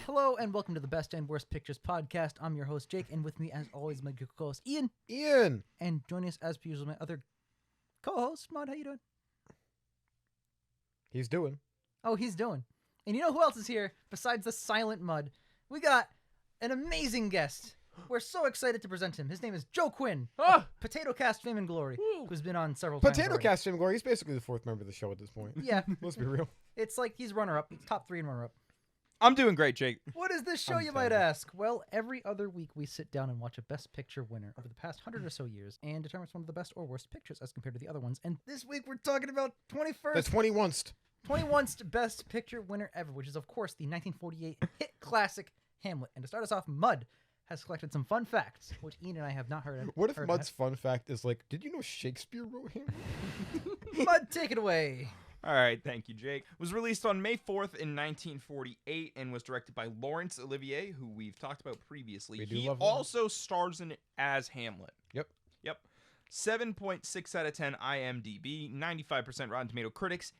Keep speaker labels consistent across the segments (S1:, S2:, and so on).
S1: Hello and welcome to the Best and Worst Pictures podcast. I'm your host Jake, and with me, as always, my good co-host Ian. And joining us as per usual, my other co-host Mud. How you doing?
S2: He's doing.
S1: Oh, he's doing. And you know who else is here besides the silent Mud? We got an amazing guest. We're so excited to present him. His name is Joe Quinn, Potato Cast Fame and Glory, who's been on several times.
S2: Potato Cast Fame and Glory. He's basically the fourth member of the show at this point.
S1: Yeah,
S2: Let's be real.
S1: it's like he's runner-up, top 3 and runner-up.
S3: I'm doing great, Jake.
S1: What is this show, you might ask? Well, every other week we sit down and watch a Best Picture winner over the past 100 or so years and determine one of the best or worst pictures as compared to the other ones. And this week we're talking about 21st.
S2: The
S1: 21st Best Picture winner ever, which is, of course, the 1948 hit classic Hamlet. And to start us off, Mud has collected some fun facts, which Ian and I have not heard of.
S2: What if Mud's fun fact is like, did you know Shakespeare wrote Hamlet?
S1: Mud, take it away.
S3: All right, thank you, Jake. It was released on May 4th in 1948 and was directed by Laurence Olivier, who we've talked about previously. He also stars in it as Hamlet.
S2: Yep.
S3: 7.6 out of 10 IMDb, 95% Rotten Tomato critics,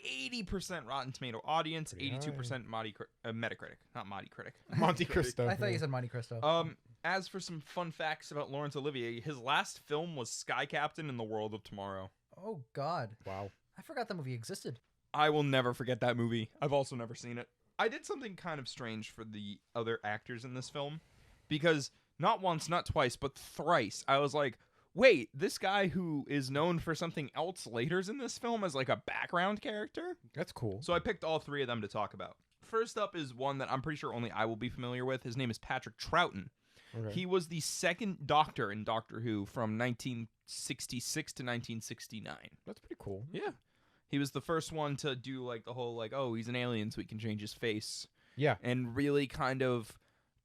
S3: 80% Rotten Tomato audience, 82% Metacritic. Not Critic.
S2: Monte Cristo.
S1: I thought you said Monte Cristo.
S3: As for some fun facts about Laurence Olivier, his last film was Sky Captain in the World of Tomorrow.
S1: Oh, God.
S2: Wow.
S1: I forgot that movie existed.
S3: I will never forget that movie. I've also never seen it. I did something kind of strange for the other actors in this film, because not once, not twice, but thrice, I was like, wait, this guy who is known for something else later is in this film as like a background character?
S2: That's cool.
S3: So I picked all 3 of them to talk about. First up is one that I'm pretty sure only I will be familiar with. His name is Patrick Trouten. Okay. He was the second Doctor in Doctor Who from 1966 to 1969.
S2: That's pretty cool.
S3: Yeah. He was the first one to do like the whole like, oh, he's an alien so we can change his face.
S2: Yeah.
S3: And really kind of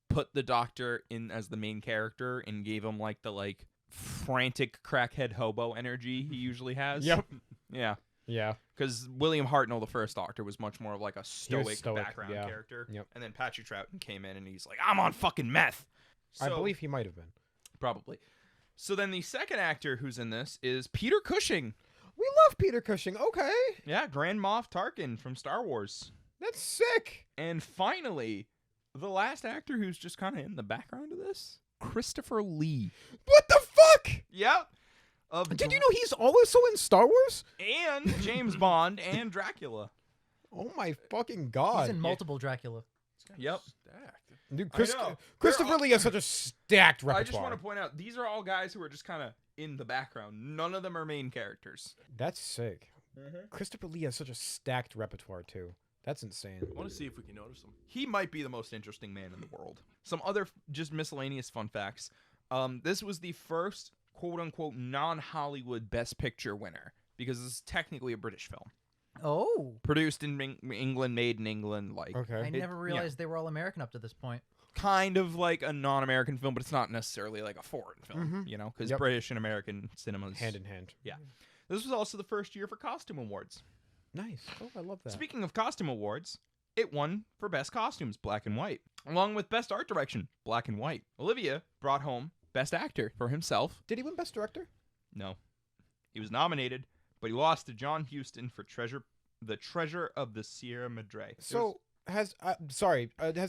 S3: put the Doctor in as the main character and gave him like the like frantic crackhead hobo energy he usually has.
S2: Yep.
S3: Yeah.
S2: Yeah.
S3: Because William Hartnell, the first Doctor, was much more of like a stoic background character.
S2: Yep.
S3: And then Patrick Troughton came in and he's like, I'm on fucking meth.
S2: I believe he might have been.
S3: Probably. So then the second actor who's in this is Peter Cushing.
S2: We love Peter Cushing. Okay.
S3: Yeah, Grand Moff Tarkin from Star Wars.
S2: That's sick.
S3: And finally, the last actor who's just kind of in the background of this, Christopher Lee.
S2: What the fuck?
S3: Yep.
S2: Did you know he's also in Star Wars?
S3: And James Bond and Dracula.
S2: Oh my fucking God.
S1: He's in multiple Dracula.
S3: Yep.
S2: Dude, Christopher Lee has such a stacked repertoire.
S3: I just want to point out, these are all guys who are just kind of in the background. None of them are main characters.
S2: That's sick. Mm-hmm. Christopher Lee has such a stacked repertoire, too. That's insane.
S4: I want to see if we can notice him.
S3: He might be the most interesting man in the world. Some other just miscellaneous fun facts. This was the first quote-unquote non-Hollywood Best Picture winner, because this is technically a British film.
S1: Oh.
S3: Produced in England, made in England. Like,
S2: okay.
S1: I never realized they were all American up to this point.
S3: Kind of like a non-American film, but it's not necessarily like a foreign film, you know, because British and American cinemas.
S2: Hand in hand.
S3: Yeah. This was also the first year for costume awards.
S2: Nice. Oh, I love that.
S3: Speaking of costume awards, it won for Best Costumes, black and white, along with Best Art Direction, black and white. Olivia brought home Best Actor for himself.
S2: Did he win Best Director?
S3: No. He was nominated, but he lost to John Huston for The Treasure of the Sierra Madre.
S2: So, has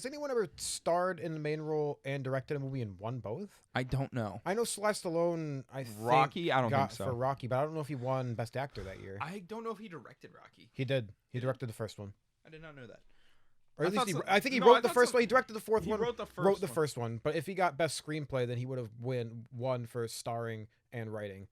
S2: anyone ever starred in the main role and directed a movie and won both?
S3: I don't know.
S2: I know Sylvester Stallone,
S3: Rocky? I don't think so.
S2: For Rocky, but I don't know if he won Best Actor that year.
S3: I don't know if he directed Rocky.
S2: He did. He directed the first one.
S3: I did not know that.
S2: Or at least I think he wrote the first one. He directed the fourth one.
S3: He wrote the first one.
S2: But if he got Best Screenplay, then he would have won for starring and writing.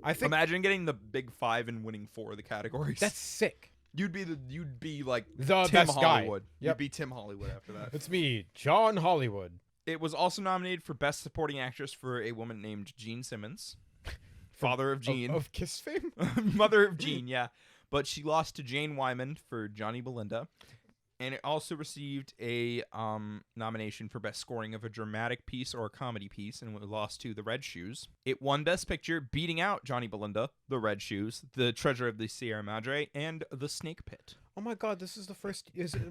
S2: I think.
S3: Imagine getting the big 5 and winning 4 of the categories.
S2: That's sick.
S3: You'd be like
S2: the
S3: Tim
S2: best
S3: Hollywood.
S2: Guy. Yep.
S3: You'd be Tim Hollywood after that.
S2: It's me, John Hollywood.
S3: It was also nominated for Best Supporting Actress for a woman named Jean Simmons, father of Jean.
S2: Of Kiss fame?
S3: Mother of Jean, yeah. But she lost to Jane Wyman for Johnny Belinda. And it also received a nomination for Best Scoring of a Dramatic Piece or a Comedy Piece, and it lost to The Red Shoes. It won Best Picture, beating out Johnny Belinda, The Red Shoes, The Treasure of the Sierra Madre, and The Snake Pit.
S2: Oh my God, this is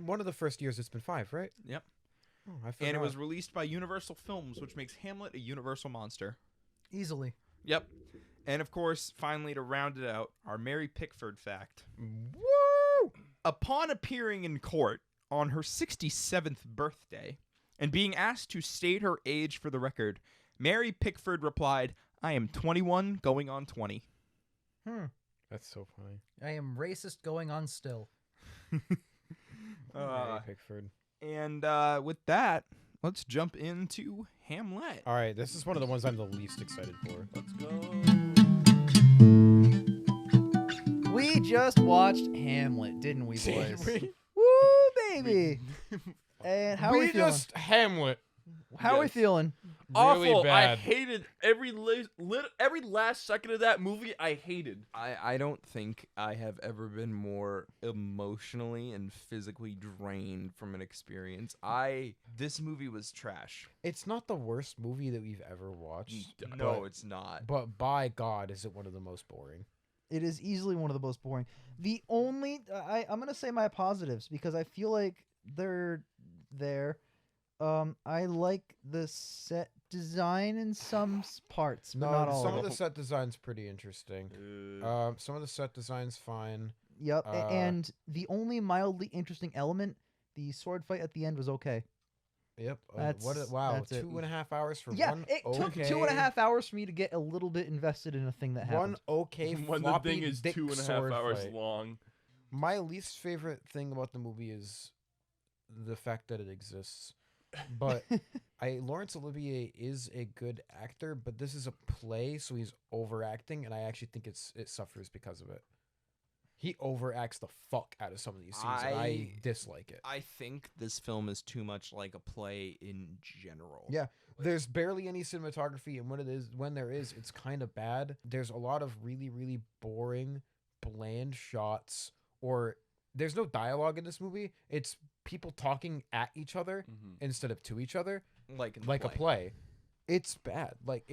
S2: one of the first years it's been 5, right?
S3: Yep.
S2: Oh, I forgot.
S3: And it was released by Universal Films, which makes Hamlet a Universal monster.
S1: Easily.
S3: Yep. And of course, finally to round it out, our Mary Pickford fact.
S2: Woo!
S3: Upon appearing in court on her 67th birthday, and being asked to state her age for the record, Mary Pickford replied, "I am 21 going on 20."
S2: That's so funny.
S1: I am racist going on still.
S2: Mary Pickford.
S3: And with that, let's jump into Hamlet.
S2: All right, this is one of the ones I'm the least excited for.
S4: Let's go.
S1: We just watched Hamlet, didn't we, boys?
S2: We
S1: Woo, baby! And how are we feeling?
S2: just Hamlet.
S1: How are we
S4: Yes.
S1: feeling?
S2: Really
S4: Awful. I
S2: bad.
S4: hated every last second of that movie. I hated.
S3: I don't think I have ever been more emotionally and physically drained from an experience. This movie was trash.
S2: It's not the worst movie that we've ever watched.
S3: No,
S2: but,
S3: it's not.
S2: but by God, is it one of the most boring?
S1: It is easily one of the most boring. The only I'm gonna say my positives because I feel like they're there. I like the set design in some parts, but not all
S2: some
S1: of
S2: of
S1: it.
S2: the set design's pretty interesting. Some of the set design's fine.
S1: Yep, and the only mildly interesting element, the sword fight at the end, was okay.
S2: Yep.
S1: That's-
S2: wow,
S1: that's it.
S2: 2.5 hours for
S1: Yeah,
S2: one.
S1: it took 2.5 hours for me to get a little bit invested in a thing that
S2: One
S1: happened.
S2: okay
S4: when the
S2: floppy
S4: thing is
S2: dick
S4: 2.5
S2: sword
S4: hours
S2: fight.
S4: long.
S2: My least favorite thing about the movie is the fact that it exists. But Laurence Olivier is a good actor, but this is a play, so he's overacting, and I actually think it suffers because of it. He overacts the fuck out of some of these scenes, and I dislike it.
S3: I think this film is too much like a play in general.
S2: Yeah. There's barely any cinematography, and when there is, it's kind of bad. There's a lot of really, really boring, bland shots, or there's no dialogue in this movie. It's people talking at each other instead of to each other,
S3: Like in the
S2: like a play. It's bad. Like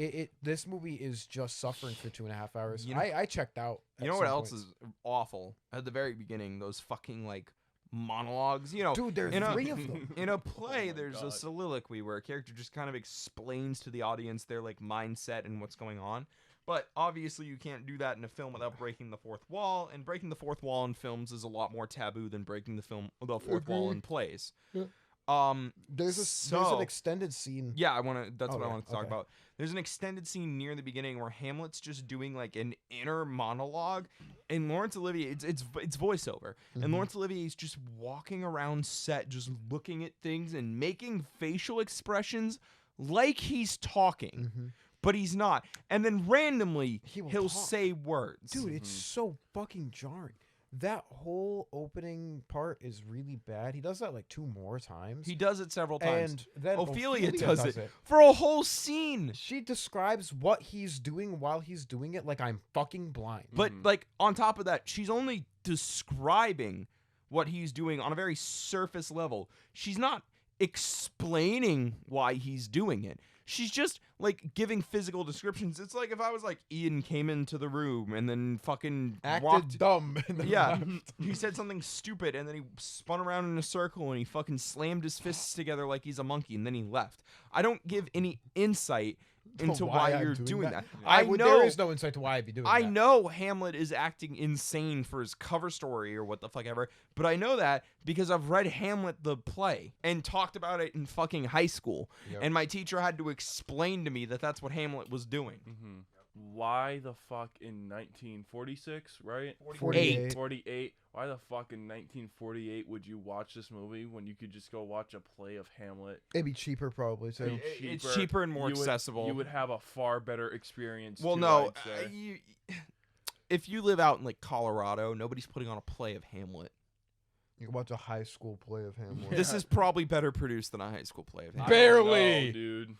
S2: this movie is just suffering for 2.5 hours.
S3: You know-
S2: I checked out.
S3: You know what else is awful? At the very beginning, those fucking like monologues. You know,
S2: Dude, there's
S3: in a,
S2: 3 of them.
S3: in a play,
S4: my
S3: there's a
S4: God.
S3: soliloquy where a character just kind of explains to the audience their like mindset and what's going on. But obviously, you can't do that in a film without breaking the fourth wall. And breaking the fourth wall in films is a lot more taboo than breaking the fourth wall in plays.
S2: Yeah. There's an extended scene.
S3: Yeah, that's what I
S2: yeah,
S3: want to talk
S2: okay.
S3: about. There's an extended scene near the beginning where Hamlet's just doing like an inner monologue, and Laurence Olivier, it's voiceover, and Laurence Olivier is just walking around set, just looking at things and making facial expressions like he's talking, but he's not. And then randomly
S2: He'll
S3: he'll
S2: talk.
S3: say words.
S2: Dude, it's so fucking jarring. That whole opening part is really bad. He does that like 2 more times.
S3: He does it several times.
S2: And then
S3: Ophelia does it for a whole scene.
S2: She describes what he's doing while he's doing it like I'm fucking blind.
S3: But like on top of that, she's only describing what he's doing on a very surface level. She's not explaining why he's doing it. She's just like giving physical descriptions. It's like if I was like Ian came into the room and then fucking
S2: Acted
S3: walked.
S2: dumb. And then
S3: Yeah,
S2: left.
S3: he said something stupid and then he spun around in a circle and he fucking slammed his fists together like he's a monkey and then he left. I don't give any insight into why
S2: I'm
S3: you're doing that.
S2: There is no insight to why I'd be doing that.
S3: I know Hamlet is acting insane for his cover story or what the fuck ever, but I know that because I've read Hamlet the play and talked about it in fucking high school,
S2: Yep.
S3: and my teacher had to explain to me that that's what Hamlet was doing.
S4: Why the fuck in 1946, right?
S1: 48.
S4: 48. Why the fuck in 1948 would you watch this movie when you could just go watch a play of Hamlet?
S1: It'd be cheaper probably too.
S3: It's cheaper and more
S4: You would-
S3: accessible.
S4: You would have a far better experience.
S3: Well,
S4: too,
S3: no,
S4: I'd say.
S3: if you live out in like Colorado, nobody's putting on a play of Hamlet.
S1: You can watch a high school play of Hamlet.
S3: This is probably better produced than a high school play of Hamlet.
S4: I don't
S2: Barely.
S4: know, dude.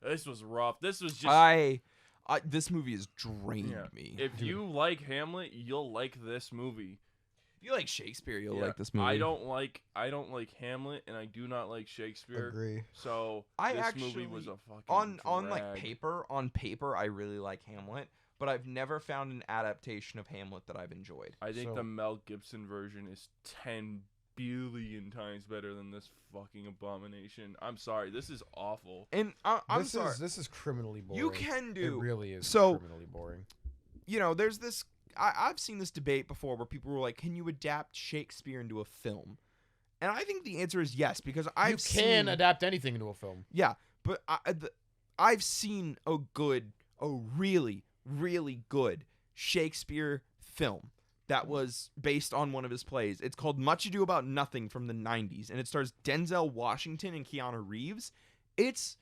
S4: This was rough. This was just.
S3: This movie has drained me.
S4: If you like Hamlet, you'll like this movie.
S3: If you like Shakespeare, you'll
S4: Yeah,
S3: like this movie.
S4: I don't like Hamlet, and I do not like Shakespeare.
S1: Agree.
S4: So
S3: I
S4: this
S3: actually
S4: movie was a fucking
S3: on like
S4: drag.
S3: paper, I really like Hamlet, but I've never found an adaptation of Hamlet that I've enjoyed.
S4: I think
S2: So-
S4: the Mel Gibson version is 10 billion times better than this fucking abomination. I'm sorry, this is awful.
S3: And I'm sorry.
S2: This is criminally boring.
S3: You can do.
S2: It really is
S3: So-
S2: criminally boring.
S3: You know, there's this. I've seen this debate before where people were like, "Can you adapt Shakespeare into a film?" And I think the answer is yes, because
S2: You
S3: I've
S2: can
S3: seen
S2: adapt anything into a film.
S3: Yeah, but I've seen a really, really good Shakespeare film that was based on one of his plays. It's called Much Ado About Nothing from the 90s, and it stars Denzel Washington and Keanu Reeves. It's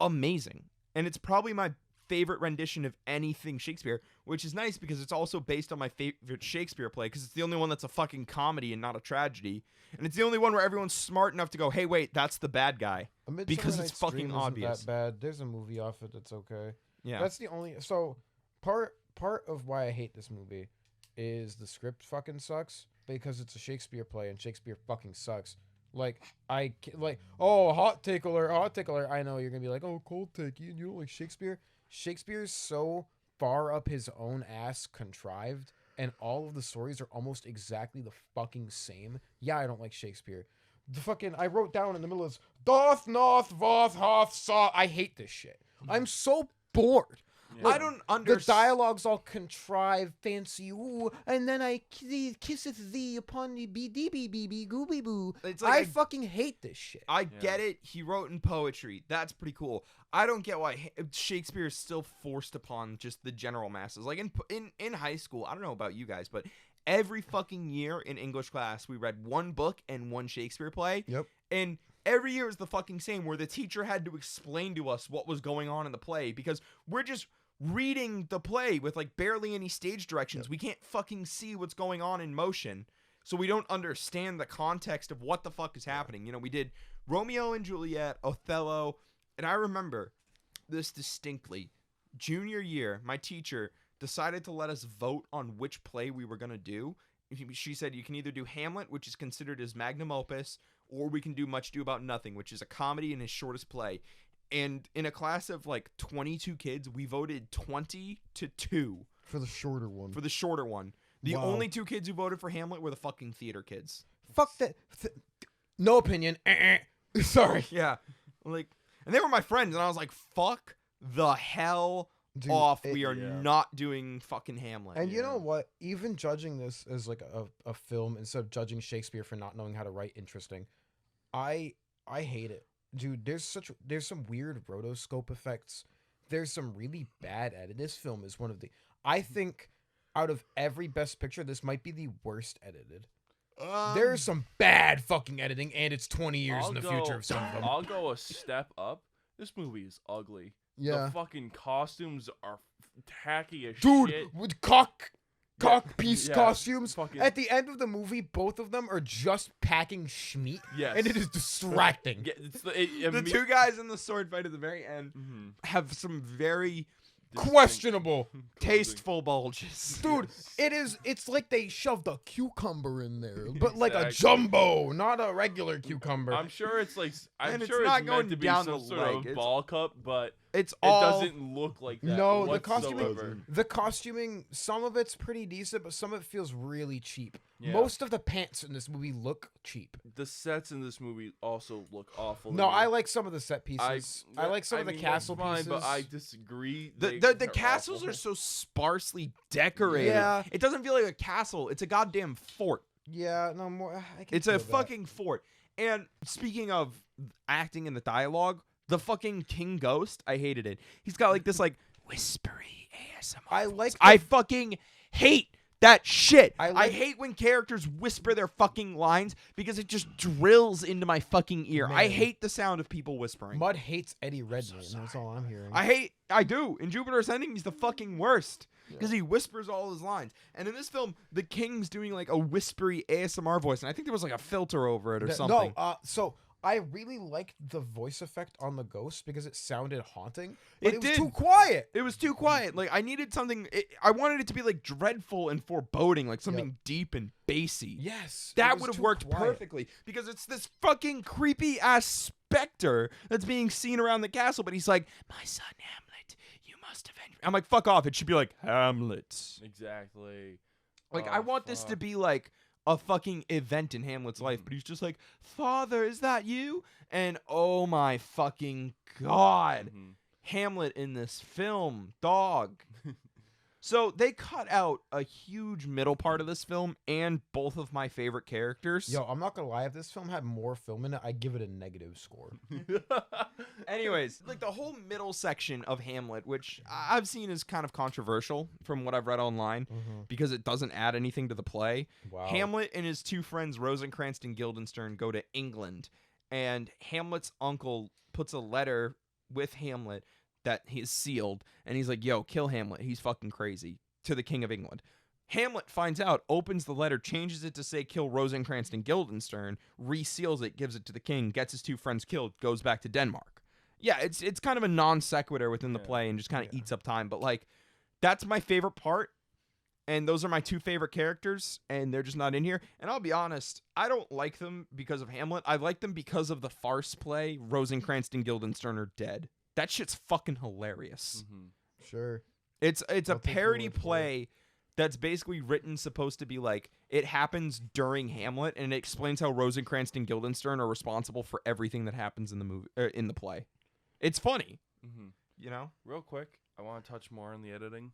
S3: amazing, and it's probably my favorite rendition of anything Shakespeare, which is nice because it's also based on my favorite Shakespeare play, because it's the only one that's a fucking comedy and not a tragedy, and it's the only one where everyone's smart enough to go, hey, wait, that's the bad guy. Because it's fucking obvious.
S2: That bad. There's a movie off it that's okay.
S3: Yeah.
S2: That's the only. So part of why I hate this movie is the script fucking sucks, because it's a Shakespeare play and Shakespeare fucking sucks. Like hot take alert. I know you're gonna be like, oh, cold take. You don't like Shakespeare? Shakespeare's so far up his own ass contrived, and all of the stories are almost exactly the fucking same. Yeah, I don't like Shakespeare. The fucking I wrote down in the middle is doth, noth, voth, hoth, saw. I hate this shit. I'm so bored.
S4: Yeah.
S3: I don't
S2: The
S3: understand.
S2: dialogue's all contrived, fancy, ooh, and then I kisseth thee upon the bee gooby boo.
S3: It's
S2: I
S3: like
S2: fucking hate this shit.
S3: I get it. He wrote in poetry. That's pretty cool. I don't get why Shakespeare is still forced upon just the general masses. Like in high school, I don't know about you guys, but every fucking year in English class, we read one book and one Shakespeare play.
S2: Yep.
S3: And every year is the fucking same, where the teacher had to explain to us what was going on in the play, because we're just reading the play with like barely any stage directions. We can't fucking see what's going on in motion, so we don't understand the context of what the fuck is happening. You know, we did Romeo and Juliet, Othello, and I remember this distinctly. Junior year, my teacher decided to let us vote on which play we were going to do. She said you can either do Hamlet, which is considered his magnum opus, or we can do Much Ado About Nothing, which is a comedy and his shortest play. And in a class of like 22 kids, we voted 20-2
S2: For the shorter one.
S3: for the shorter one. The
S2: Wow.
S3: only two kids who voted for Hamlet were the fucking theater kids.
S2: Fuck that. No opinion. Sorry.
S3: Yeah. Like, and they were my friends, and I was like, fuck the hell
S2: Dude,
S3: off. We are
S4: yeah.
S3: not doing fucking Hamlet.
S2: And you know what? Even judging this as like a film instead of judging Shakespeare for not knowing how to write interesting, I hate it. Dude, there's some weird rotoscope effects. There's some really bad edit. This film is one of the I think out of every best picture, this might be the worst edited. There's some bad fucking editing, and it's 20 years in the future of some of them.
S4: I'll go a step up. This movie is ugly.
S2: Yeah.
S4: The fucking costumes are tacky as
S2: Dude,
S4: shit.
S2: with cock piece
S4: yeah,
S2: costumes.
S4: fucking-
S2: At the end of the movie, both of them are just packing schmeat.
S4: Yes.
S2: And it is distracting.
S4: Yeah, it's
S3: the two guys in the sword fight at the very end
S4: Mhm.
S3: have some very
S2: Questionable.
S3: tasteful bulges.
S2: Dude, it's like they shoved a cucumber in there, but like a
S4: Exactly.
S2: jumbo, not a regular cucumber.
S4: I'm sure it's like
S3: And it's
S4: sure
S3: not
S4: it's
S3: going
S4: meant to be
S3: down
S4: some
S3: the
S4: sort
S3: leg.
S4: of
S3: It's-
S4: ball cup, but
S3: It's
S4: it
S3: all
S4: doesn't look like that.
S2: No, the
S4: whatsoever.
S2: costuming, some of it's pretty decent, but some of it feels really cheap.
S4: Yeah.
S2: Most of the pants in this movie look cheap.
S4: The sets in this movie also look awful. to
S2: No,
S4: me.
S2: I like some of the set pieces. I like some of the
S4: mean,
S2: castle
S4: that's fine,
S2: pieces.
S4: but I disagree.
S3: the castles are so sparsely decorated.
S2: Yeah.
S3: It doesn't feel like a castle. It's a goddamn fort.
S2: Yeah, no more. I can
S3: It's a
S2: feel that.
S3: fucking fort. And speaking of acting in the dialogue, the fucking King Ghost, I hated it. He's got like this like whispery ASMR.
S2: I like.
S3: I fucking hate that shit.
S2: I
S3: I
S2: like-
S3: hate when characters whisper their fucking lines because it just drills into my fucking ear. I
S2: Man.
S3: hate the sound of people whispering.
S2: Mud hates Eddie Redmayne. That's all I'm hearing.
S3: I do. In Jupiter Ascending, he's the fucking worst because he whispers all his lines. And in this film, the King's doing like a whispery ASMR voice, and I think there was like a filter over it or something.
S2: No, so I really liked the voice effect on the ghost because it sounded haunting. But
S3: It
S2: it was
S3: did.
S2: too quiet.
S3: It was too quiet. Like I needed something. I wanted it to be like dreadful and foreboding, like something deep and bassy.
S2: Yes,
S3: That would have worked perfectly because it's this fucking creepy ass specter that's being seen around the castle. But he's like, "My son Hamlet, you must avenge me." I'm like, "Fuck off!" It should be like Hamlet.
S4: Exactly.
S3: Like
S4: Oh,
S3: I want this to
S4: fuck.
S3: be like a fucking event in Hamlet's life, but he's just like, "Father, is that you?" And oh my fucking god,
S4: Mhm.
S3: Hamlet in this film, dog. So they cut out a huge middle part of this film and both of my favorite characters.
S2: Yo, I'm not gonna lie. If this film had more film in it, I'd give it a negative score.
S3: Anyways, like the whole middle section of Hamlet, which I've seen is kind of controversial from what I've read online because it doesn't add anything to the play.
S2: Wow.
S3: Hamlet and his two friends, Rosencrantz and Guildenstern, go to England, and Hamlet's uncle puts a letter with Hamlet that he's sealed, and he's like, yo, kill Hamlet. He's fucking crazy, to the King of England. Hamlet finds out, opens the letter, changes it to say kill Rosencrantz and Guildenstern, reseals it, gives it to the king, gets his two friends killed, goes back to Denmark. Yeah, it's kind of a non sequitur within the play and just kind of eats up time. But like, that's my favorite part, and those are my two favorite characters, and they're just not in here. And I'll be honest, I don't like them because of Hamlet. I like them because of the farce play. Rosencrantz and Guildenstern are dead. That shit's fucking hilarious.
S2: Sure.
S3: It's a
S2: I'll take your
S3: parody
S2: word for it.
S3: play that's basically written supposed to be like it happens during Hamlet, and it explains how Rosencrantz and Guildenstern are responsible for everything that happens in the movie in the play. It's funny, you know.
S4: Real quick, I want to touch more on the editing.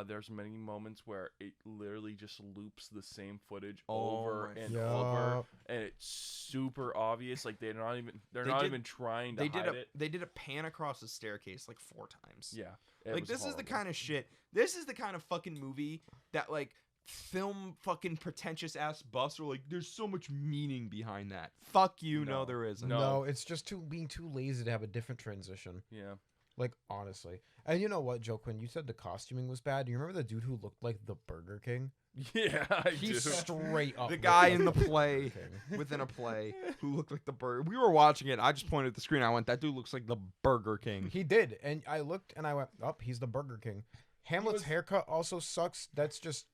S4: There's many moments where it literally just loops the same footage over
S3: my
S4: and
S2: God.
S4: over, and it's super obvious. Like they're not even trying to hide it.
S3: They did a pan across the staircase like 4 times.
S4: Yeah,
S3: Like this is the kind of shit. This is the kind of fucking movie that like film fucking pretentious ass buffs are like. There's so much meaning behind that. Fuck you. No, there isn't.
S2: No, it's just being too lazy to have a different transition.
S4: Yeah.
S2: Like, honestly. And you know what, Joe Quinn? You said the costuming was bad. You remember the dude who looked like the Burger King?
S4: Yeah, I
S2: He's
S4: do.
S2: straight up
S3: The
S2: looked
S3: guy
S2: like
S3: in the
S2: Burger
S3: play,
S2: King.
S3: within a play, who looked like the burger. We were watching it. I just pointed at the screen. I went, that dude looks like the Burger King.
S2: He did. And I looked and I went, oh, he's the Burger King. Hamlet's haircut also sucks. That's just...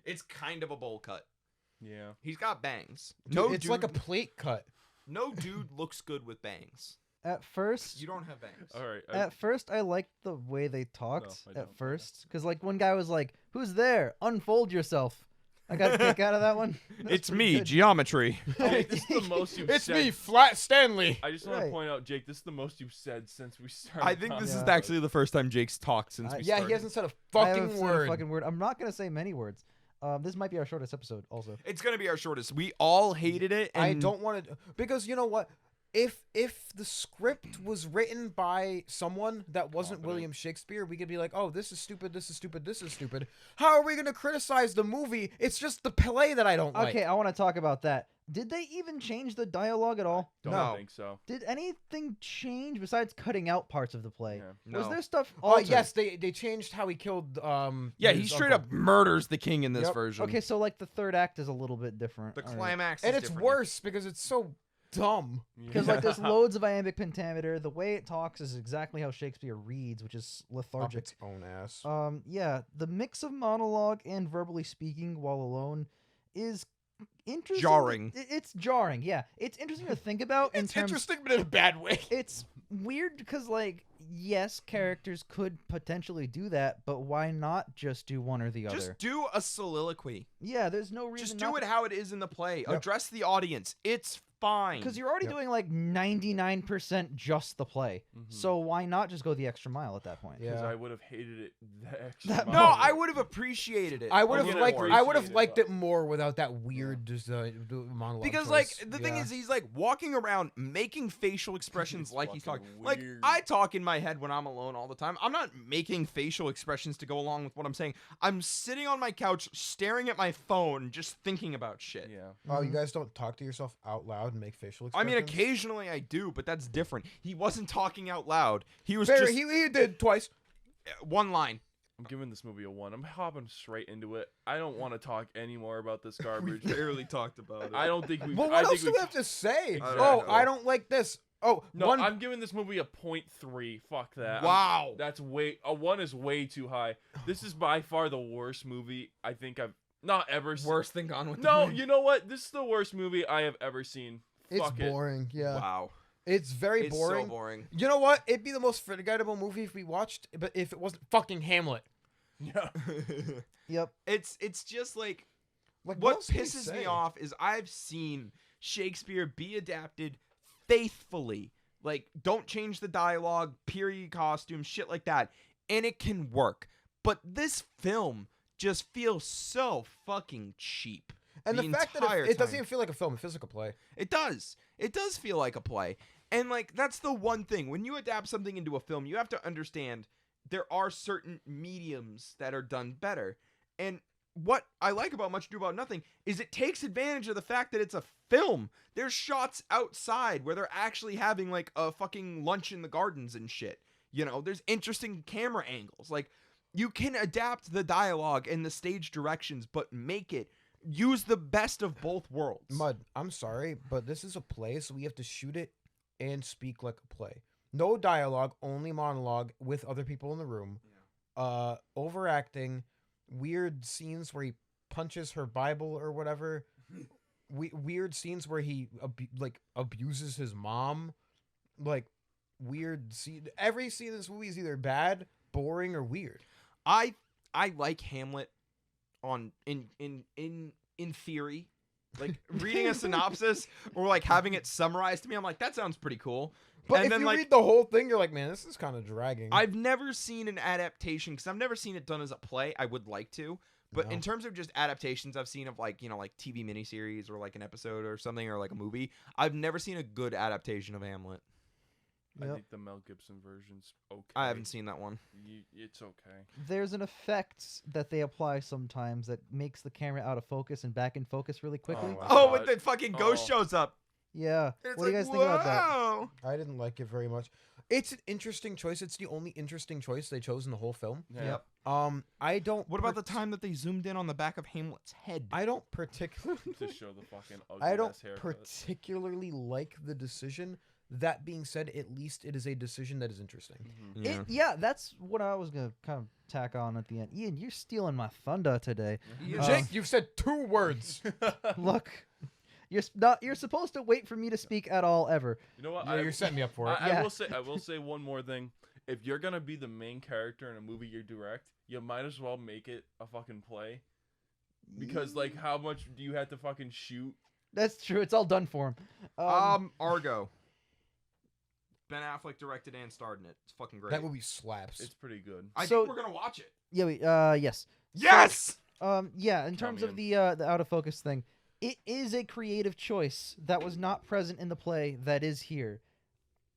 S3: It's kind of a bowl cut.
S4: Yeah.
S3: He's got bangs.
S2: Dude, it's like a plate cut.
S3: No dude looks good with bangs.
S1: At first,
S3: You don't have bangs.
S4: All right.
S1: at first, I liked the way they talked.
S4: I don't.
S1: At first, because like one guy was like, "Who's there? Unfold yourself." I got a kick out of that one. That's
S3: It's
S1: pretty
S3: me,
S1: good.
S3: geometry.
S4: Jake, this is the most you've
S2: It's
S4: said.
S2: me, Flat Stanley.
S4: I just want
S1: Right.
S4: to point out, Jake, this is the most you've said since we started.
S3: I think this is
S1: Yeah.
S3: actually the first time Jake's talked since we
S2: Yeah,
S3: started.
S2: he hasn't said a
S1: I haven't
S2: fucking
S1: said a
S2: word.
S1: fucking word. I'm not gonna say many words. This might be our shortest episode, also.
S3: It's gonna be our shortest. We all hated it. And
S2: I don't want to... Because you know what? If the script was written by someone that wasn't
S4: Competent.
S2: William Shakespeare, we could be like, oh, this is stupid, this is stupid, this is stupid. How are we going to criticize the movie? It's just the play that I don't like.
S1: Okay, I want to talk about that. Did they even change the dialogue at all?
S4: Don't
S3: No.
S4: think so.
S1: Did anything change besides cutting out parts of the play?
S4: Yeah.
S1: Was
S3: No.
S1: there stuff?
S2: Oh,
S1: altered?
S2: yes, they changed how he killed...
S3: Yeah,
S2: his
S3: he straight
S2: uncle.
S3: up murders the king in this
S2: Yep.
S3: version.
S1: Okay, so like the third act is a little bit different.
S3: The climax
S2: And
S3: is
S2: it's
S3: different.
S2: worse because it's so dumb.
S1: Because like there's loads of iambic pentameter. The way it talks is exactly how Shakespeare reads, which is
S2: Up
S1: lethargic.
S2: its own ass.
S1: Yeah, the mix of monologue and verbally speaking while alone is interesting.
S3: Jarring.
S1: It's jarring. Yeah, it's interesting to think about.
S2: It's interesting, but in a bad way.
S1: It's weird because like yes, characters could potentially do that, but why not just do one or the other?
S3: Just do a soliloquy.
S1: Yeah, there's no reason.
S3: Just do it how it is in the play.
S2: Yep.
S3: Address the audience. It's fine.
S1: because you're already
S2: Yep.
S1: doing like 99% just the play. So why not just go the extra mile at that point?
S4: Because
S2: Yeah.
S4: I would have hated it the extra
S1: That-
S3: no,
S4: mile.
S3: I would have appreciated it.
S2: I
S3: a
S2: would have
S3: little
S2: liked.
S3: more.
S2: I would have
S4: appreciated
S2: liked
S4: it,
S2: it more without that weird monologue.
S3: Because
S2: choice.
S3: like the thing
S2: Yeah.
S3: is he's like walking around making facial expressions
S4: It's
S3: like he's
S4: fucking
S3: talking. Like
S4: weird.
S3: I talk in my head when I'm alone all the time. I'm not making facial expressions to go along with what I'm saying. I'm sitting on my couch staring at my phone just thinking about shit.
S4: Yeah.
S2: Oh, you guys don't talk to yourself out loud and make facial
S3: I
S2: expressions?
S3: mean, occasionally I do, but that's different. He wasn't talking out loud. He was
S2: Fair,
S3: just
S2: he did twice.
S3: one line.
S4: I'm giving this movie a 1. I'm hopping straight into it. I don't want to talk any more about this garbage.
S3: barely talked about it.
S4: I don't think we.
S2: Well,
S4: I
S2: what else
S4: think
S2: do
S4: we
S2: we have to say?
S4: Exactly.
S2: Oh, I don't like this. Oh,
S4: No,
S2: one.
S4: I'm giving this movie a 0.3. Fuck that.
S3: Wow.
S4: That's way. A 1 is way too high. This is by far the worst movie I think I've not ever seen.
S3: Worse than Gone with the
S4: No,
S3: Wind.
S4: you know what? This is the worst movie I have ever seen.
S2: It's
S4: Fuck it.
S2: boring. Yeah,
S3: Wow.
S2: it's very
S3: It's
S2: boring.
S3: so boring.
S2: You know what? It'd be the most forgettable movie if we watched, but if it wasn't fucking Hamlet.
S4: Yeah.
S1: Yep.
S3: It's just like
S2: Like
S3: what
S2: else can we
S3: pisses
S2: say?
S3: me off is I've seen Shakespeare be adapted faithfully. Like, don't change the dialogue, period costumes, shit like that. And it can work. But this film just feels so fucking cheap.
S2: And the fact that
S3: entire
S2: it doesn't
S3: time.
S2: even feel like a film, it feels like a play.
S3: It does. It does feel like a play. And, like, that's the one thing. When you adapt something into a film, you have to understand there are certain mediums that are done better. And what I like about Much Ado About Nothing is it takes advantage of the fact that it's a film. There's shots outside where they're actually having, like, a fucking lunch in the gardens and shit. You know, there's interesting camera angles. Like, you can adapt the dialogue and the stage directions, but make it use the best of both worlds.
S2: Mud, I'm sorry, but this is a play, so we have to shoot it and speak like a play. No dialogue, only monologue with other people in the room. Overacting, weird scenes where he punches her Bible or whatever. Weird scenes where he abuses his mom. Like weird scene. Every scene in this movie is either bad, boring, or weird.
S3: I like Hamlet on in theory. Like reading a synopsis or like having it summarized to me, I'm like, that sounds pretty cool.
S2: But
S3: And
S2: if
S3: then,
S2: you
S3: like,
S2: read the whole thing, you're like, man, this is kind of dragging.
S3: I've never seen an adaptation because I've never seen it done as a play. I would like to. But
S2: No.
S3: in terms of just adaptations I've seen of like, you know, like TV miniseries or like an episode or something or like a movie, I've never seen a good adaptation of Hamlet.
S4: I
S1: Yep.
S4: think the Mel Gibson version's okay.
S3: I haven't seen that one.
S4: It's okay.
S1: There's an effect that they apply sometimes that makes the camera out of focus and back in focus really quickly.
S4: wow.
S3: Oh,
S4: God.
S3: when the fucking ghost
S4: Oh.
S3: shows up.
S1: Yeah.
S3: And it's
S1: What do you
S3: like,
S1: guys think about that?
S3: whoa.
S2: I didn't like it very much. It's an interesting choice. It's the only interesting choice they chose in the whole film.
S4: Yeah.
S3: Yep.
S2: I don't.
S3: What about the time that they zoomed in on the back of Hamlet's head?
S2: I don't particularly.
S4: To show the fucking ugly
S2: I don't
S4: ass haircut.
S2: particularly like the decision. That being said, at least it is a decision that is interesting.
S4: Mhm.
S3: Yeah.
S1: That's what I was gonna kind of tack on at the end. Ian, you're stealing my thunder today.
S3: Yeah.
S2: Jake, you've said 2 words.
S1: Look, you're supposed to wait for me to speak at all ever.
S4: You know what?
S2: Yeah, you're setting me up for it.
S4: I
S1: Yeah.
S4: will say one more thing. If you're gonna be the main character in a movie you direct, you might as well make it a fucking play. Because like, how much do you have to fucking shoot?
S1: That's true. It's all done for him.
S3: Argo. Ben Affleck directed and starred in it. It's fucking great.
S2: That movie slaps.
S4: It's pretty good.
S3: I
S1: So-
S3: think we're gonna watch it.
S1: Yeah. Yes.
S3: Yes.
S1: Yeah. In
S4: Count
S1: terms
S4: me
S1: of the out of focus thing, it is a creative choice that was not present in the play that is here.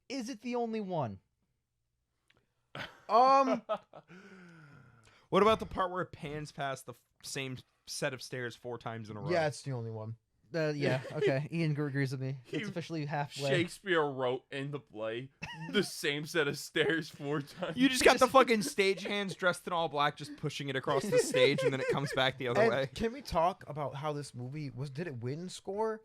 S1: Is it the only one?
S3: What about the part where it pans past the same set of stairs 4 times in a row?
S2: Yeah, it's the only one.
S1: Yeah. Okay. Ian agrees with me. It's
S4: You-
S1: officially halfway.
S4: Shakespeare wrote in the play the same set of stairs 4 times.
S3: You just got the fucking stagehands dressed in all black, just pushing it across the stage, and then it comes back the other
S2: And
S3: way.
S2: can we talk about how this movie was? Did it win score?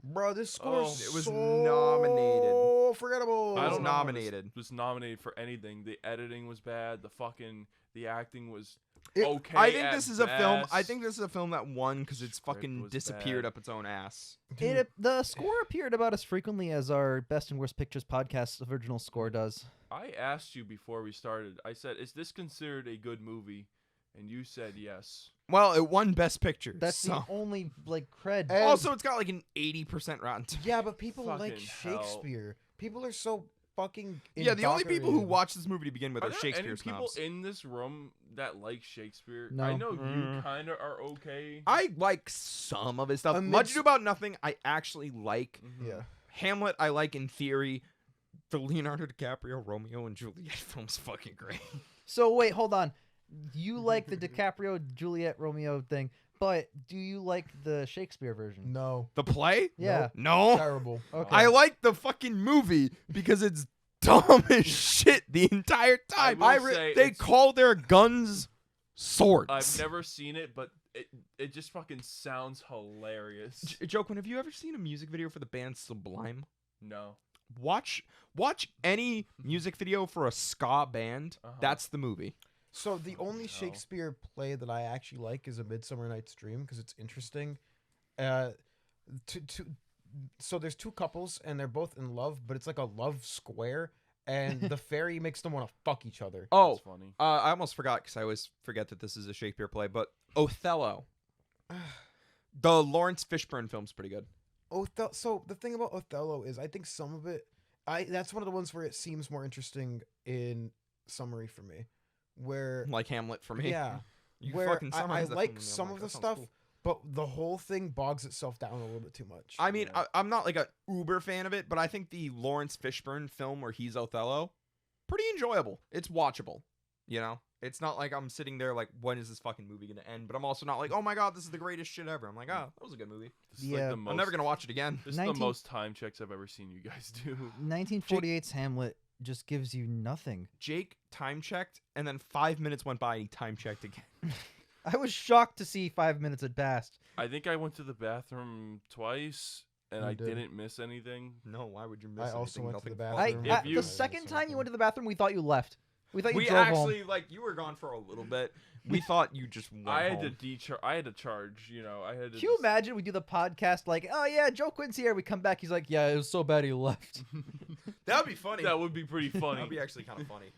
S2: Bro, this score
S4: Oh,
S2: is
S3: it was
S2: so
S3: nominated.
S2: forgettable.
S4: I
S3: was
S4: don't know how this
S3: nominated.
S4: Was nominated for anything. The editing was bad. The acting was
S2: It-
S4: okay.
S3: I think
S4: at
S3: this is a film. I
S4: best.
S3: think this is a film that won because it's
S4: Script
S3: fucking
S4: was
S3: disappeared
S4: bad.
S3: up its own ass.
S2: Dude,
S1: The score appeared about as frequently as our Best and Worst Pictures podcast original score does.
S4: I asked you before we started. I said, "Is this considered a good movie?" And you said yes.
S3: Well, it won Best Picture.
S1: That's
S3: so.
S1: the only cred.
S2: And-
S3: Also, it's got like an 80% Rotten Tomatoes.
S2: yeah, but people like
S4: Fucking hell.
S2: Shakespeare. People are so fucking.
S3: Yeah, the only people who
S2: indoctrinated.
S3: watch this movie to begin with
S4: Are
S3: are
S4: there
S3: Shakespeare
S4: any people
S3: snobs.
S4: in this room that like Shakespeare?
S1: No.
S4: I know you
S3: Mm.
S4: kind of are okay.
S3: I like some of his stuff.
S2: Amidst-
S3: Much Ado About Nothing, I actually like.
S4: Mhm.
S2: Yeah.
S3: Hamlet, I like in theory. The Leonardo DiCaprio Romeo and Juliet film's fucking great.
S1: So wait, hold on. You like the DiCaprio Juliet Romeo thing, but do you like the Shakespeare version?
S2: No.
S3: The play?
S1: Yeah.
S3: No.
S2: Terrible.
S1: Okay.
S3: I like the fucking movie because it's dumb as shit the entire time.
S4: will say
S3: They
S4: it's-
S3: call their guns swords.
S4: I've never seen it, but it just fucking sounds hilarious.
S3: Joke, have you ever seen a music video for the band Sublime?
S4: No.
S3: Watch any music video for a ska band.
S4: Uh-huh.
S3: That's the movie.
S2: So the only
S4: hell.
S2: Shakespeare play that I actually like is A Midsummer Night's Dream because it's interesting. So there's 2 couples and they're both in love, but it's like a love square, and the fairy makes them want to fuck each other.
S3: Oh,
S4: That's funny.
S3: I almost forgot because I always forget that this is a Shakespeare play. But Othello, the Lawrence Fishburne film's pretty good.
S2: So the thing about Othello is I think some of it, that's one of the ones where it seems more interesting in summary for me. where
S3: Like Hamlet for me.
S2: yeah,
S3: You
S2: where
S3: fucking
S2: I
S3: summarized that for
S2: like
S3: me. I'm
S2: some
S3: like,
S2: of the
S3: that sounds
S2: stuff,
S3: cool.
S2: but the whole thing bogs itself down a little bit too much.
S3: I mean,
S4: Yeah.
S3: I'm not like a uber fan of it, but I think the Lawrence Fishburne film where he's Othello, pretty enjoyable. It's watchable. You know, it's not like I'm sitting there like, when is this fucking movie gonna end? But I'm also not like, oh my god, this is the greatest shit ever. I'm like, oh, that was a good movie.
S4: This is
S1: Yeah.
S4: like the
S1: I'm
S4: most,
S3: I'm never gonna watch it again.
S4: This is the
S1: 19
S4: most time checks I've ever seen you guys do.
S1: 1948's Hamlet just gives you nothing.
S3: Jake time checked, and then 5 minutes went by, and he time checked again.
S1: I was shocked to see 5 minutes had passed.
S4: I think I went to the bathroom twice and
S2: You
S4: I
S2: did.
S4: didn't miss anything.
S3: No, why would you miss
S2: I
S3: anything?
S2: also went to
S3: Nothing
S2: the
S3: fucking-
S2: bathroom.
S4: If you-
S1: The second time you went to the bathroom, we thought you left. We thought you
S3: We
S1: drove
S3: actually
S1: home.
S3: like you were gone for a little bit. We thought you just went
S4: I had
S3: home.
S4: to I had to charge, you know. I had to
S1: Can you imagine we do the podcast like, oh yeah, Joe Quinn's here. We come back, he's like, yeah, it was so bad he left.
S3: That would be funny.
S4: That would be pretty funny.
S3: That'd be actually kind of funny.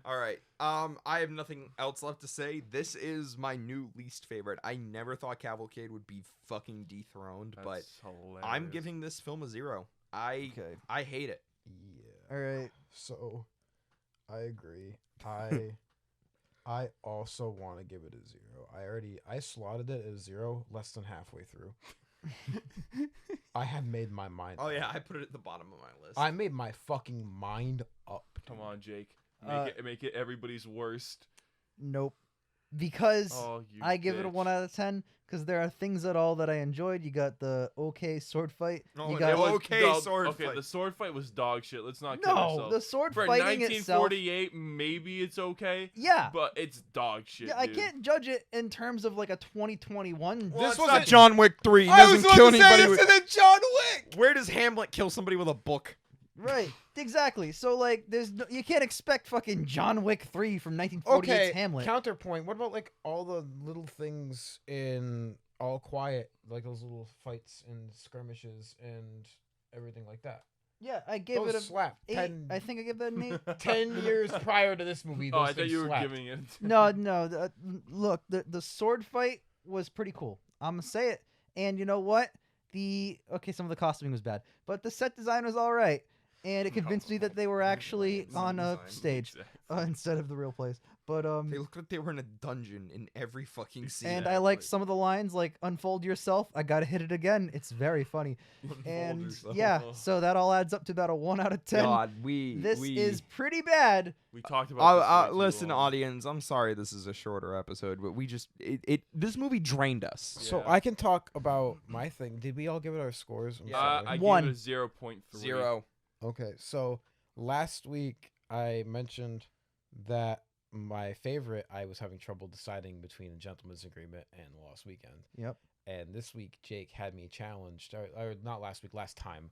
S3: All right. I have nothing else left to say. This is my new least favorite. I never thought Cavalcade would be fucking dethroned, but
S4: That's hilarious.
S3: I'm giving this film a 0. I hate it.
S2: Yeah.
S1: All right.
S2: So, I agree. I also want to give it a 0. I slotted it at a 0 less than halfway through. I had made my mind.
S3: Oh
S2: up.
S3: yeah, I put it at the bottom of my list.
S2: I made my fucking mind up.
S4: Come on, Jake.
S1: Uh,
S4: Make it everybody's worst.
S1: Nope. Because
S4: Oh, you
S1: I give it a
S4: bitch.
S1: 1 out of 10 because there are things at all that I enjoyed. You got the okay sword fight.
S3: Oh,
S1: you
S3: it
S1: got
S3: was- Okay, sword
S4: okay,
S3: fight.
S4: the sword fight was dog shit. Let's not kid
S1: no,
S4: ourselves.
S1: the sword
S4: For
S1: fighting itself.
S4: 1948, maybe it's okay,
S1: Yeah.
S4: but it's dog shit.
S1: Yeah, I
S4: dude.
S1: can't judge it in terms of like a 2021.
S3: Well,
S2: This
S3: it's
S2: wasn't-
S3: not John Wick 3. He
S2: I was
S3: doesn't
S2: about
S3: kill
S2: to say
S3: anybody
S2: this
S3: with...
S2: isn't John Wick.
S3: Where does Hamlet kill somebody with a book?
S1: Right. Exactly. So like, there's no, you can't expect fucking John Wick 3 from 1948's
S2: Okay,
S1: Hamlet.
S2: counterpoint. What about like all the little things in All Quiet, like those little fights and skirmishes and everything like that?
S1: Yeah, I gave
S2: Those
S1: it a
S2: slap.
S1: 8. I think I give that an 8.
S2: 10 years prior to this movie.
S4: Oh,
S2: Those
S4: I thought
S2: things
S4: you were
S2: slapped.
S4: giving it.
S1: No. Look, the sword fight was pretty cool. I'm gonna say it. And you know what? Some of the costuming was bad, but the set design was all right, and it convinced me that they were actually
S3: Set
S1: on a
S3: design.
S1: stage instead of the real place. But
S3: They looked like they were in a dungeon in every fucking scene.
S1: and I liked some of the lines like "unfold yourself." I gotta hit it again. It's very funny. And
S3: yourself.
S1: yeah, so that all adds up to about a 1 out of 10.
S3: God,
S1: This is pretty bad.
S4: We talked about. This way too
S3: listen,
S4: long.
S3: audience. I'm sorry this is a shorter episode, but we just this movie drained us.
S2: So
S4: Yeah.
S2: I can talk about my thing. Did we all give it our scores? I'm sorry.
S4: I
S1: One.
S4: gave it a 0.3.
S3: 0.
S2: Okay, so last week I mentioned that my favorite, I was having trouble deciding between A Gentleman's Agreement and The Lost Weekend.
S1: Yep.
S2: And this week Jake had me challenged, or not last week, last time,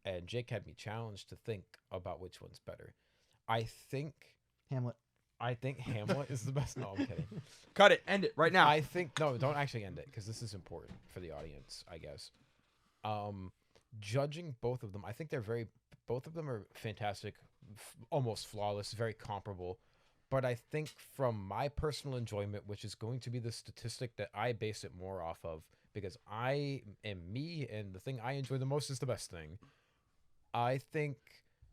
S2: and Jake had me challenged to think about which one's better. I think
S1: Hamlet.
S2: Hamlet is the best. No, I'm kidding.
S3: Cut it. End it right now.
S2: I think no, don't actually end it because this is important for the audience, I guess. Judging both of them, I think both of them are fantastic, almost flawless, very comparable. But I think from my personal enjoyment, which is going to be the statistic that I base it more off of, because I am me and the thing I enjoy the most is the best thing. I think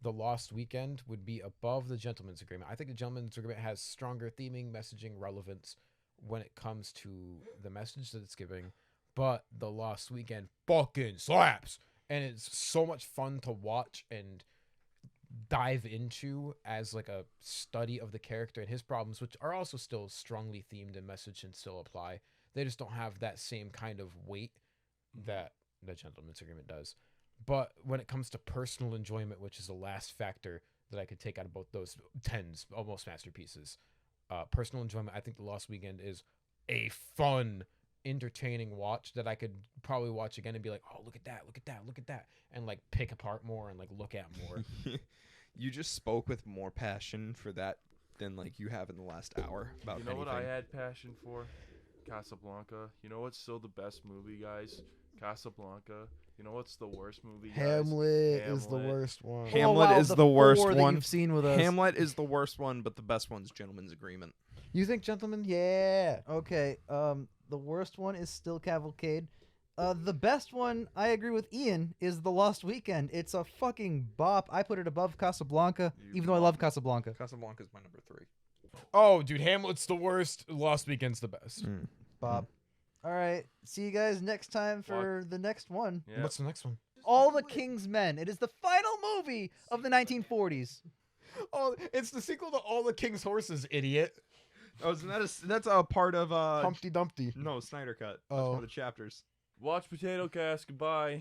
S2: The Lost Weekend would be above The Gentleman's Agreement. I think The Gentleman's Agreement has stronger theming, messaging, relevance when it comes to the message that it's giving. But The Lost Weekend fucking slaps. And it's so much fun to watch and dive into as like a study of the character and his problems, which are also still strongly themed and messaged and still apply. They just don't have that same kind of weight that The Gentleman's Agreement does. But when it comes to personal enjoyment, which is the last factor that I could take out of both those tens, almost masterpieces, personal enjoyment, I think The Lost Weekend is a fun, entertaining watch that I could probably watch again and be like, oh, look at that, and like pick apart more and like look at more.
S3: You just spoke with more passion for that than like you have in the last hour about
S4: You know
S3: anything.
S4: what I had passion for? Casablanca. You know what's still the best movie, guys? Casablanca. You know what's the worst movie, guys?
S2: Hamlet is the
S4: Hamlet.
S2: worst one.
S3: Hamlet is
S1: the
S3: the worst
S1: 4 that
S3: one.
S1: you've seen with us.
S3: Hamlet is the worst one, but the best one's Gentleman's Agreement.
S2: You think, gentlemen? Yeah.
S1: Okay. The worst one is still Cavalcade. The best one, I agree with Ian, is The Lost Weekend. It's a fucking bop. I put it above Casablanca,
S4: You
S1: even though I love Casablanca.
S3: Casablanca's my number 3.
S2: Oh, dude, Hamlet's the worst. Lost Weekend's the best.
S1: Bob. All right. See you guys next time for the next one.
S4: Yeah.
S2: What's the next one?
S1: All the King's Men. It is the final movie of the 1940s.
S2: Oh, it's the sequel to All the King's Horses, idiot.
S3: Oh, that's a part of
S2: Humpty Dumpty.
S3: no, Snyder Cut. That's
S2: Oh.
S3: one of the chapters.
S4: Watch Potato Cast. Goodbye.